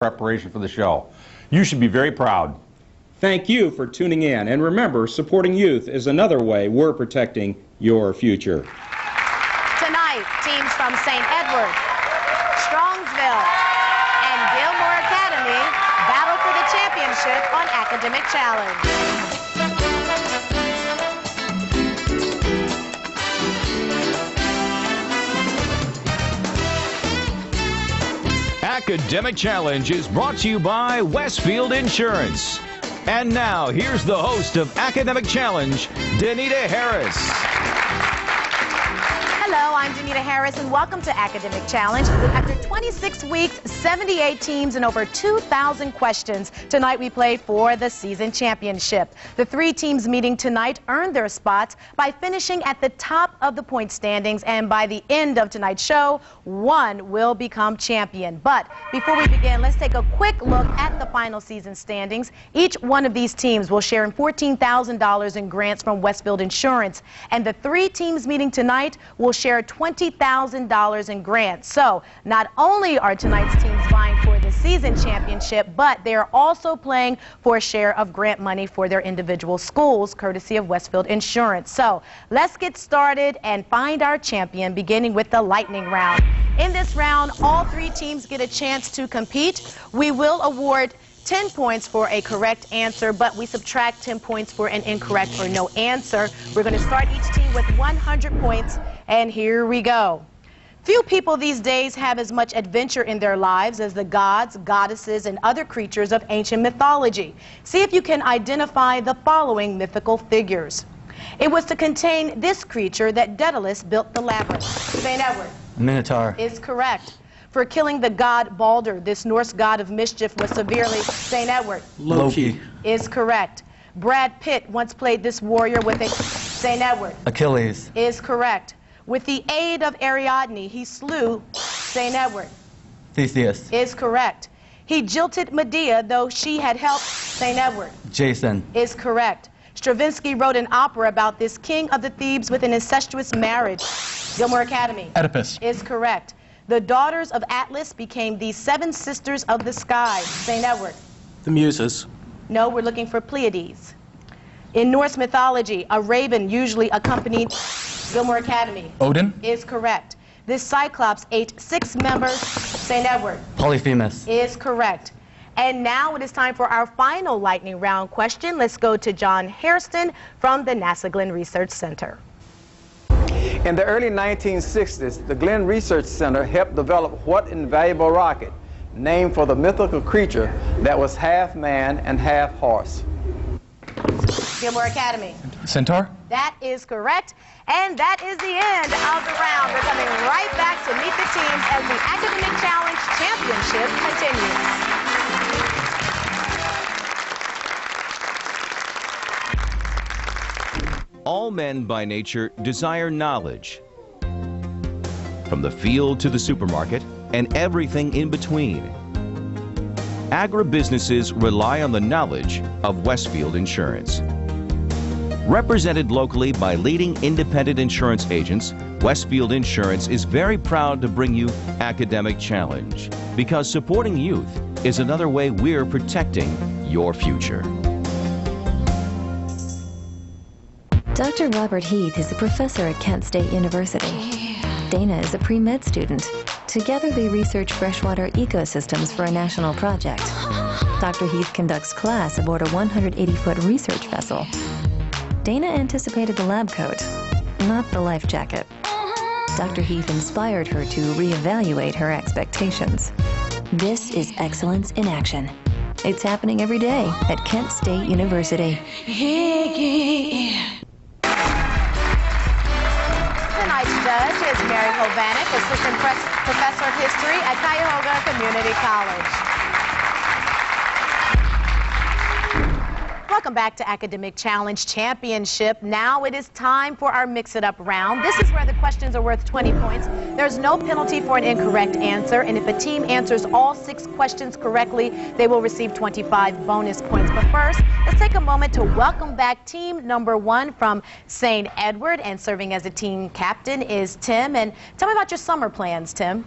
preparation for the show. You should be very proud. Thank you for tuning in. And remember, supporting youth is another way we're protecting your future. Tonight, teams from St. Edward, Strongsville, and Gilmour Academy battle for the championship on Academic Challenge. Academic Challenge is brought to you by Westfield Insurance. And now, here's the host of Academic Challenge, Danita Harris. Hello, I'm Danita Harris, and welcome to Academic Challenge. After 26 weeks, 78 teams, and over 2,000 questions, tonight we played for the season championship. The 3 teams meeting tonight earned their spots by finishing at the top of the point standings, and by the end of tonight's show, one will become champion. But before we begin, let's take a quick look at the final season standings. Each one of these teams will share in $14,000 in grants from Westfield Insurance, and the 3 teams meeting tonight will share $20,000 in grants. So not only are tonight's teams vying for the season championship, but they are also playing for a share of grant money for their individual schools, courtesy of Westfield Insurance. So let's get started and find our champion, beginning with the lightning round. In this round, all 3 teams get a chance to compete. We will award 10 points for a correct answer, but we subtract 10 points for an incorrect or no answer. We're going to start each team with 100 points, and here we go. Few people these days have as much adventure in their lives as the gods, goddesses, and other creatures of ancient mythology. See if you can identify the following mythical figures. It was to contain this creature that Daedalus built the labyrinth. St. Edward. Minotaur. Is correct. For killing the god Balder, this Norse god of mischief was severely... St. Edward. Loki. Is correct. Brad Pitt once played this warrior with a... St. Edward. Achilles. Is correct. With the aid of Ariadne, he slew St. Edward. Theseus. Is correct. He jilted Medea, though she had helped St. Edward. Jason. Is correct. Stravinsky wrote an opera about this king of the Thebes with an incestuous marriage. Gilmour Academy. Oedipus. Is correct. The daughters of Atlas became the 7 sisters of the sky. St. Edward. The Muses. No, we're looking for Pleiades. In Norse mythology, a raven usually accompanied Gilmour Academy. Odin. Is correct. This Cyclops ate 6 members. St. Edward. Polyphemus. Is correct. And now it is time for our final lightning round question. Let's go to John Hairston from the NASA Glenn Research Center. In the early 1960s, the Glenn Research Center helped develop what invaluable rocket, named for the mythical creature that was half man and half horse? Gilmour Academy. Centaur. That is correct. And that is the end of the round. We're coming right back to meet the teams as the Academic Challenge Championship continues. All men by nature desire knowledge. From the field to the supermarket and everything in between. Agribusinesses rely on the knowledge of Westfield Insurance. Represented locally by leading independent insurance agents, Westfield Insurance is very proud to bring you Academic Challenge, because supporting youth is another way we're protecting your future. Dr. Robert Heath is a professor at Kent State University. Dana is a pre-med student. Together they research freshwater ecosystems for a national project. Dr. Heath conducts class aboard a 180-foot research vessel. Dana anticipated the lab coat, not the life jacket. Dr. Heath inspired her to reevaluate her expectations. This is excellence in action. It's happening every day at Kent State University. Tonight's judge is Mary Hovanek, Assistant Professor of History at Cuyahoga Community College. Welcome back to Academic Challenge Championship. Now it is time for our mix-it-up round. This is where the questions are worth 20 points. There's no penalty for an incorrect answer, and if a team answers all 6 questions correctly, they will receive 25 bonus points. But first, let's take a moment to welcome back team number 1 from St. Edward, and serving as a team captain is Tim. And tell me about your summer plans, Tim.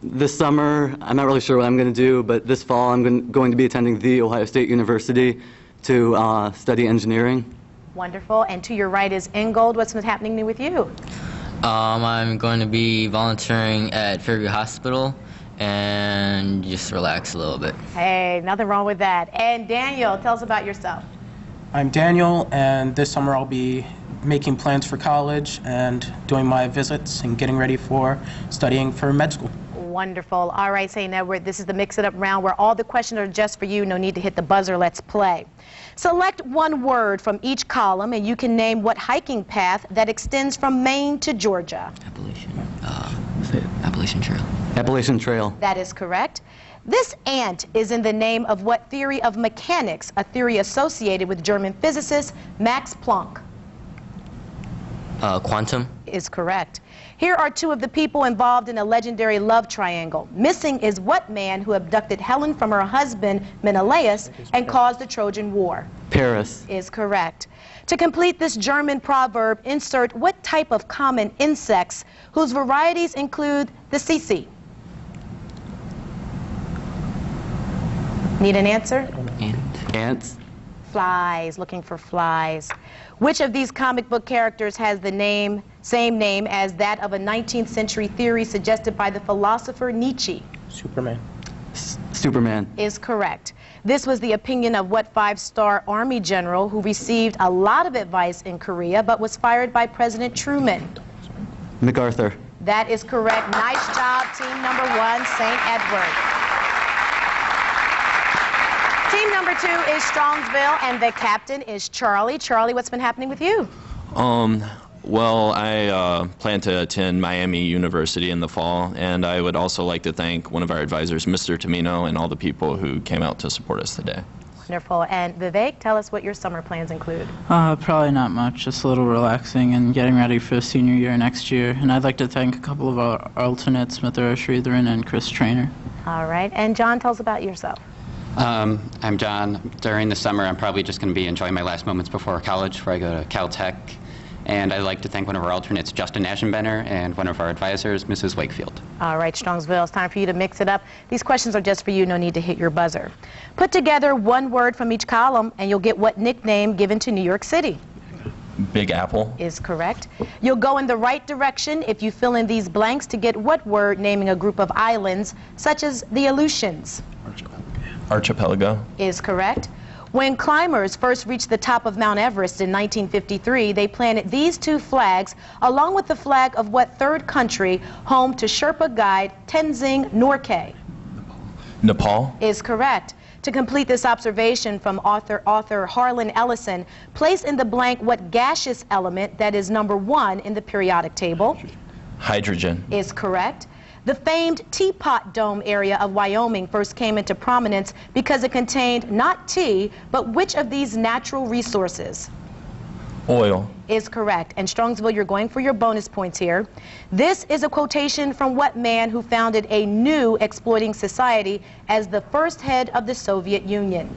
This summer, I'm not really sure what I'm going to do, but this fall I'm going to be attending The Ohio State University to study engineering. Wonderful. And to your right is Ingold. What's happening new with you? I'm going to be volunteering at Fairview Hospital and just relax a little bit. Hey, nothing wrong with that. And Daniel, tell us about yourself. I'm Daniel, and this summer I'll be making plans for college and doing my visits and getting ready for studying for med school. Wonderful. All right, St. Edward, this is the Mix It Up round where all the questions are just for you. No need to hit the buzzer. Let's play. Select one word from each column, and you can name what hiking path that extends from Maine to Georgia. Appalachian Trail. Appalachian Trail. That is correct. This ant is in the name of what theory of mechanics, a theory associated with German physicist Max Planck? Quantum. Is correct. Here are two of the people involved in a legendary love triangle. Missing is what man who abducted Helen from her husband Menelaus and caused the Trojan War? Paris. Is correct. To complete this German proverb, insert what type of common insects whose varieties include the tsetse? Need an answer? Ants. Flies, looking for flies. Which of these comic book characters has the same name as that of a 19th century theory suggested by the philosopher Nietzsche? Superman. Superman. Is correct. This was the opinion of what five-star Army general who received a lot of advice in Korea but was fired by President Truman? MacArthur. That is correct. Nice job, team number 1, St. Edward. Team number 2 is Strongsville, and the captain is Charlie. Charlie, what's been happening with you? Well, I plan to attend Miami University in the fall, and I would also like to thank one of our advisors, Mr. Tamino, and all the people who came out to support us today. Wonderful. And Vivek, tell us what your summer plans include. Probably not much, just a little relaxing and getting ready for senior year next year. And I'd like to thank a couple of our alternates, Mithra Sridharan and Chris Trainer. All right. And John, tell us about yourself. I'm John. During the summer, I'm probably just going to be enjoying my last moments before college, where I go to Caltech. And I'd like to thank one of our alternates, Justin Aschenbrenner, and one of our advisors, Mrs. Wakefield. All right, Strongsville, it's time for you to mix it up. These questions are just for you. No need to hit your buzzer. Put together one word from each column, and you'll get what nickname given to New York City? Big Apple. Is correct. You'll go in the right direction if you fill in these blanks to get what word naming a group of islands, such as the Aleutians? Archipelago. Is correct. When climbers first reached the top of Mount Everest in 1953, they planted these two flags along with the flag of what third country home to Sherpa guide Tenzing Norgay? Nepal. Is correct. To complete this observation from author Harlan Ellison, place in the blank what gaseous element that is number 1 in the periodic table? Hydrogen. Is correct. The famed Teapot Dome area of Wyoming first came into prominence because it contained not tea, but which of these natural resources? Oil. Is correct. And Strongsville, you're going for your bonus points here. This is a quotation from what man who founded a new exploiting society as the first head of the Soviet Union?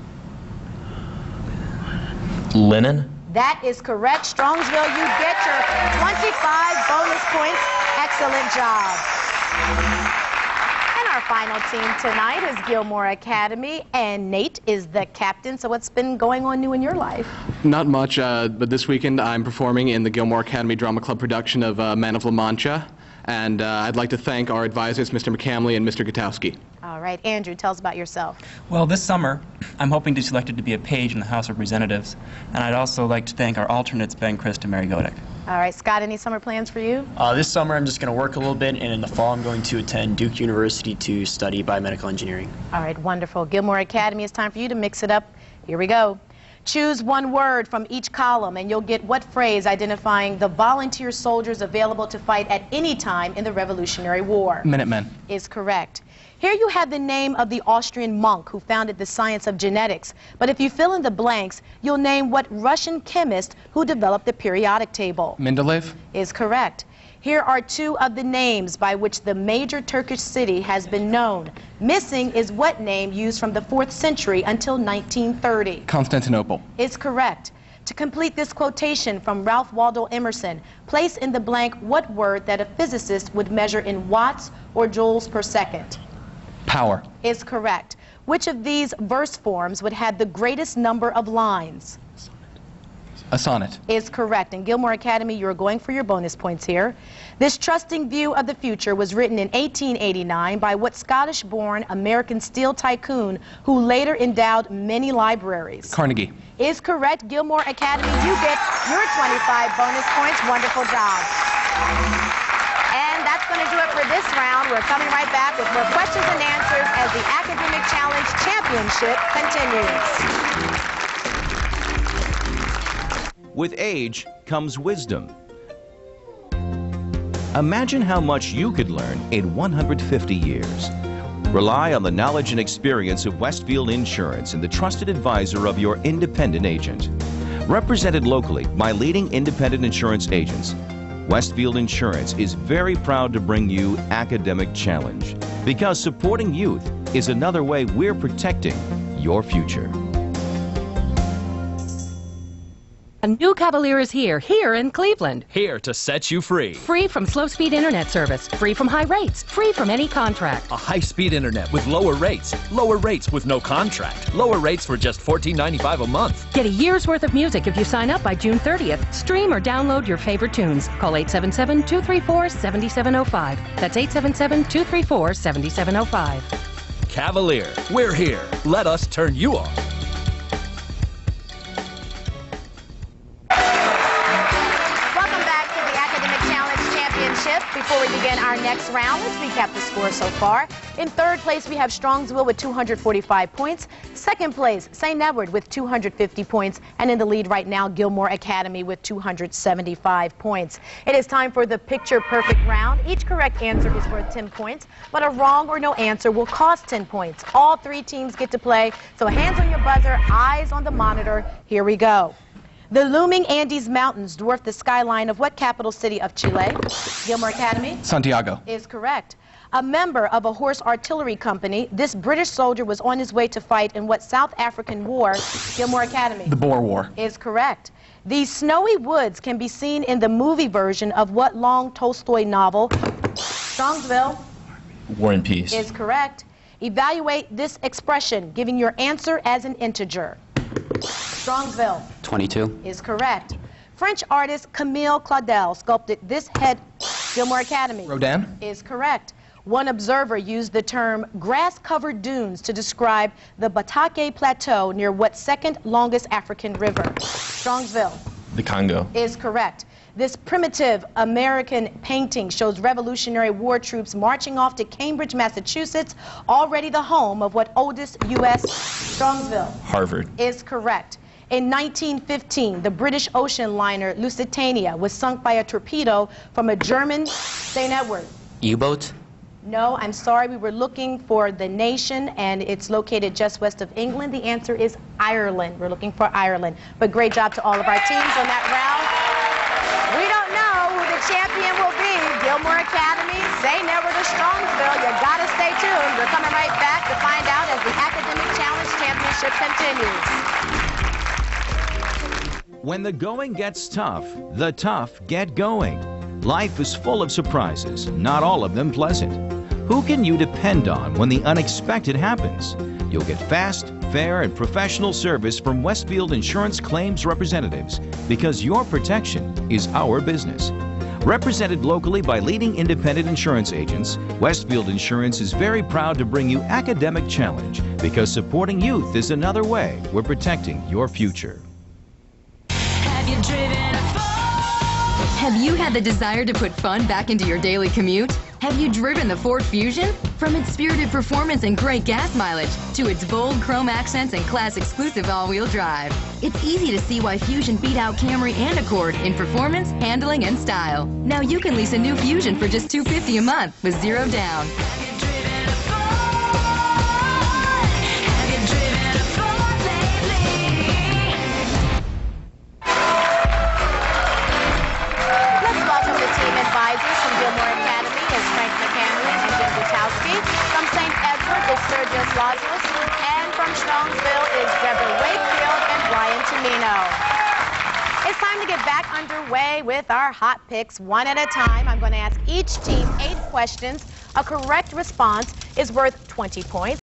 Lenin. That is correct. Strongsville, you get your 25 bonus points. Excellent job. And our final team tonight is Gilmour Academy, and Nate is the captain. So what's been going on new in your life? Not much, but this weekend I'm performing in the Gilmour Academy Drama Club production of Man of La Mancha, and I'd like to thank our advisors, Mr. McCamley and Mr. Gutowski. All right, Andrew, tell us about yourself. Well, this summer, I'm hoping to be selected to be a page in the House of Representatives, and I'd also like to thank our alternates, Ben Christ and Mary Godek. All right, Scott, any summer plans for you? This summer I'm just going to work a little bit, and in the fall I'm going to attend Duke University to study biomedical engineering. All right, wonderful. Gilmour Academy, it's time for you to mix it up. Here we go. Choose one word from each column, and you'll get what phrase identifying the volunteer soldiers available to fight at any time in the Revolutionary War? Minutemen. Is correct. Here you have the name of the Austrian monk who founded the science of genetics. But if you fill in the blanks, you'll name what Russian chemist who developed the periodic table? Mendeleev. Is correct. Here are two of the names by which the major Turkish city has been known. Missing is what name used from the 4th century until 1930? Constantinople. Is correct. To complete this quotation from Ralph Waldo Emerson, place in the blank what word that a physicist would measure in watts or joules per second. Power. Is correct. Which of these verse forms would have the greatest number of lines? A sonnet. Is correct. In Gilmour Academy, you're going for your bonus points here. This trusting view of the future was written in 1889 by what Scottish-born American steel tycoon who later endowed many libraries? Carnegie. Is correct. Gilmour Academy, you get your 25 bonus points. Wonderful job. And that's going to do it for this round. We're coming right back with more questions and answers as the Academic Challenge Championship continues. With age comes wisdom. Imagine how much you could learn in 150 years. Rely on the knowledge and experience of Westfield Insurance and the trusted advisor of your independent agent. Represented locally by leading independent insurance agents, Westfield Insurance is very proud to bring you Academic Challenge, because supporting youth is another way we're protecting your future. A new Cavalier is here in Cleveland. Here to set you free. Free from slow-speed internet service, free from high rates, free from any contract. A high-speed internet with lower rates with no contract, lower rates for just $14.95 a month. Get a year's worth of music if you sign up by June 30th. Stream or download your favorite tunes. Call 877-234-7705. That's 877-234-7705. Cavalier, we're here. Let us turn you on. Before we begin our next round, let's recap the score so far. In third place, we have Strongsville with 245 points. Second place, St. Edward with 250 points. And in the lead right now, Gilmour Academy with 275 points. It is time for the picture-perfect round. Each correct answer is worth 10 points, but a wrong or no answer will cost 10 points. All three teams get to play, so hands on your buzzer, eyes on the monitor. Here we go. The looming Andes Mountains dwarf the skyline of what capital city of Chile? Gilmour Academy? Santiago. Is correct. A member of a horse artillery company, this British soldier was on his way to fight in what South African war? Gilmour Academy? The Boer War. Is correct. These snowy woods can be seen in the movie version of what long Tolstoy novel? Strongsville? War and Peace. Is correct. Evaluate this expression, giving your answer as an integer. Strongsville. 22. Is correct. French artist Camille Claudel sculpted this head. Gilmour Academy. Rodin. Is correct. One observer used the term grass-covered dunes to describe the Batake Plateau near what second longest African river? Strongsville. The Congo. Is correct. This primitive American painting shows Revolutionary War troops marching off to Cambridge, Massachusetts, already the home of what oldest U.S. Strongsville? Harvard. Is correct. In 1915, the British ocean liner Lusitania was sunk by a torpedo from a German St. Edward. U-boat? No, I'm sorry. We were looking for the nation, and it's located just west of England. The answer is Ireland. We're looking for Ireland. But great job to all of our teams on that round. We don't know who the champion will be. Gilmour Academy, St. Edward, or Strongsville. You gotta stay tuned. We're coming right back to find out as the Academic Challenge Championship continues. When the going gets tough, the tough get going. Life is full of surprises, not all of them pleasant. Who can you depend on when the unexpected happens? You'll get fast, fair, and professional service from Westfield Insurance Claims Representatives, because your protection is our business. Represented locally by leading independent insurance agents, Westfield Insurance is very proud to bring you Academic Challenge, because supporting youth is another way we're protecting your future. Have you had the desire to put fun back into your daily commute? Have you driven the Ford Fusion? From its spirited performance and great gas mileage to its bold chrome accents and class-exclusive all-wheel drive, it's easy to see why Fusion beat out Camry and Accord in performance, handling, and style. Now you can lease a new Fusion for just $250 a month with zero down. And from Strongsville is Deborah Wakefield and Brian Tamino. It's time to get back underway with our hot picks one at a time. I'm going to ask each team 8 questions. A correct response is worth 20 points.